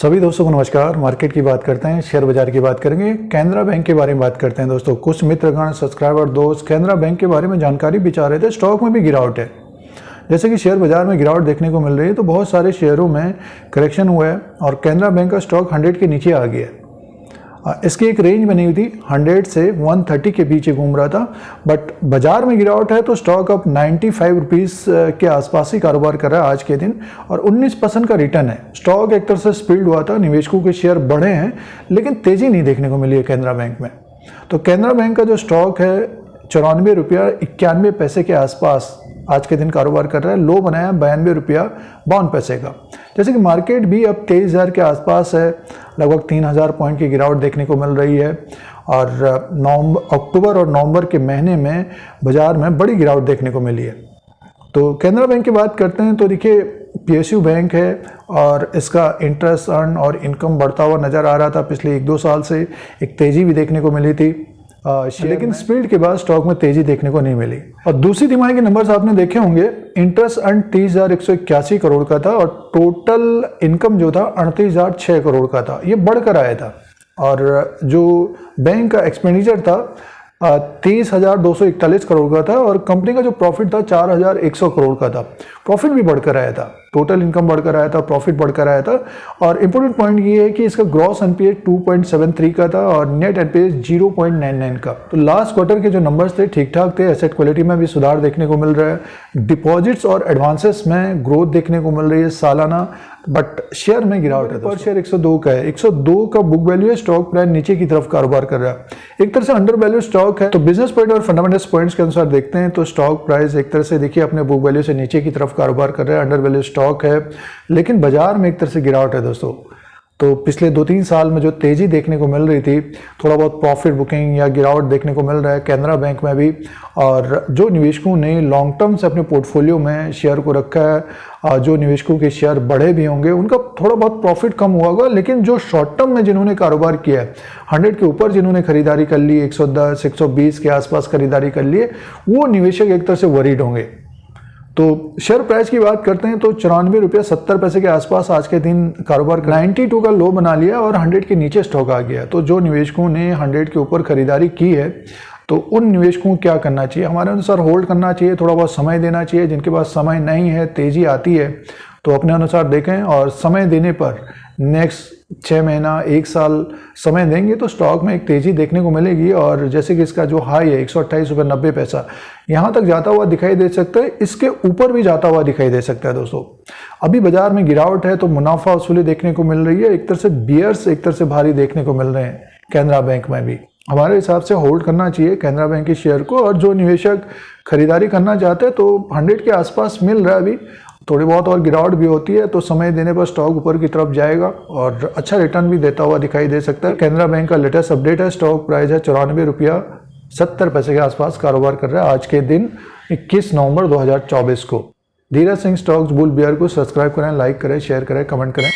सभी दोस्तों को नमस्कार। मार्केट की बात करते हैं, शेयर बाजार की बात करेंगे, कैनरा बैंक के बारे में बात करते हैं। दोस्तों कुछ मित्रगण सब्सक्राइबर दोस्त कैनरा बैंक के बारे में जानकारी भी चाह रहे थे। स्टॉक में भी गिरावट है, जैसे कि शेयर बाजार में गिरावट देखने को मिल रही है, तो बहुत सारे शेयरों में करेक्शन हुआ है और कैनरा बैंक का स्टॉक 100 के नीचे आ गया है। इसकी एक रेंज बनी हुई थी, 100 से 130 के बीच घूम रहा था, बट बाजार में गिरावट है तो स्टॉक अब 95 रुपीज़ के आसपास ही कारोबार कर रहा है आज के दिन और 19% का रिटर्न है। स्टॉक एक तरह से स्पीड हुआ था, निवेशकों के शेयर बढ़े हैं, लेकिन तेज़ी नहीं देखने को मिली है कैनरा बैंक में। तो कैनरा बैंक का जो स्टॉक है 94 रुपया 91 पैसे के आसपास आज के दिन कारोबार कर रहा है। लो बनाया 92 रुपया 52 पैसे का। जैसे कि मार्केट भी अब 23,000 के आसपास है, लगभग 3,000 पॉइंट की गिरावट देखने को मिल रही है और अक्टूबर और नवंबर के महीने में बाजार में बड़ी गिरावट देखने को मिली है। तो कैनरा बैंक की बात करते हैं तो देखिए PSU बैंक है और इसका इंटरेस्ट अर्न और इनकम बढ़ता हुआ नज़र आ रहा था। पिछले 1-2 साल से एक तेज़ी भी देखने को मिली थी, लेकिन स्पीड के बाद स्टॉक में तेजी देखने को नहीं मिली। और दूसरी तिमाही के नंबर्स आपने देखे होंगे, इंटरेस्ट अर्न 30,181 करोड़ का था और टोटल इनकम जो था 38,006 करोड़ का था, ये बढ़कर आया था। और जो बैंक का एक्सपेंडिचर था 30,241 करोड़ का था और कंपनी का जो प्रॉफिट था 4,100 करोड़ का था। प्रॉफिट भी बढ़कर आया था, टोटल इनकम बढ़कर आया था, प्रॉफिट बढ़कर आया था। और इम्पोर्टेंट पॉइंट ये है कि इसका ग्रॉस एनपीए 2.73 का था और नेट एनपीए 0.99 का। तो लास्ट क्वार्टर के जो नंबर्स थे ठीक ठाक थे। एसेट क्वालिटी में भी सुधार देखने को मिल रहा है, डिपॉजिट्स और एडवांसेस में ग्रोथ देखने को मिल रही है सालाना, बट शेयर में गिरावट है। पर शेयर 102 का है, 102 का बुक वैल्यू है। स्टॉक प्राइस नीचे की तरफ कारोबार कर रहा है, एक तरह से अंडर वैल्यू स्टॉक है। तो बिजनेस पॉइंट और फंडामेंटल्स पॉइंट्स के अनुसार देखते हैं तो स्टॉक प्राइस एक तरह से देखिए अपने बुक वैल्यू से नीचे की तरफ कारोबार कर रहा है, अंडर वैल्यू स्टॉक है, लेकिन बाजार में एक तरह से गिरावट है दोस्तों। तो पिछले 2-3 साल में जो तेजी देखने को मिल रही थी, थोड़ा बहुत प्रॉफिट बुकिंग या गिरावट देखने को मिल रहा है कैनरा बैंक में भी। और जो निवेशकों ने लॉन्ग टर्म से अपने पोर्टफोलियो में शेयर को रखा है, जो निवेशकों के शेयर बढ़े भी होंगे, उनका थोड़ा बहुत प्रॉफिट कम हुआ होगा, लेकिन जो शॉर्ट टर्म में जिन्होंने कारोबार किया है, 100 के ऊपर जिन्होंने खरीदारी कर ली, 110, 120 के आसपास खरीदारी कर लिए, वो निवेशक एक तरह से वरीड होंगे। तो शेयर प्राइस की बात करते हैं तो 94 रुपया 70 पैसे के आसपास आज के दिन कारोबार 92 का लो बना लिया और 100 के नीचे स्टॉक आ गया। तो जो निवेशकों ने 100 के ऊपर खरीदारी की है, तो उन निवेशकों को क्या करना चाहिए? हमारे अनुसार होल्ड करना चाहिए, थोड़ा बहुत समय देना चाहिए। जिनके पास समय नहीं है, तेजी आती है, तो अपने अनुसार देखें और समय देने पर नेक्स्ट 6 महीना 1 साल समय देंगे तो स्टॉक में एक तेजी देखने को मिलेगी। और जैसे कि इसका जो हाई है 128 रुपये 90 पैसा, यहाँ तक जाता हुआ दिखाई दे सकता है, इसके ऊपर भी जाता हुआ दिखाई दे सकता है। दोस्तों अभी बाजार में गिरावट है तो मुनाफा वसूली देखने को मिल रही है, एक तरह से बियर्स एक तरह से भारी देखने को मिल रहे हैं कैनरा बैंक में भी। हमारे हिसाब से होल्ड करना चाहिए कैनरा बैंक के शेयर को। और जो निवेशक खरीदारी करना चाहते हैं तो 100 के आसपास मिल रहा है अभी, थोड़ी बहुत और गिरावट भी होती है तो समय देने पर स्टॉक ऊपर की तरफ जाएगा और अच्छा रिटर्न भी देता हुआ दिखाई दे सकता है। कैनरा बैंक का लेटेस्ट अपडेट है, स्टॉक प्राइस है 94 रुपया 70 पैसे के आसपास कारोबार कर रहा है आज के दिन 21 नवंबर 2024 को। Dheeraj Singh stocks bull beer को सब्सक्राइब करें, लाइक करें, शेयर करें, कमेंट करें।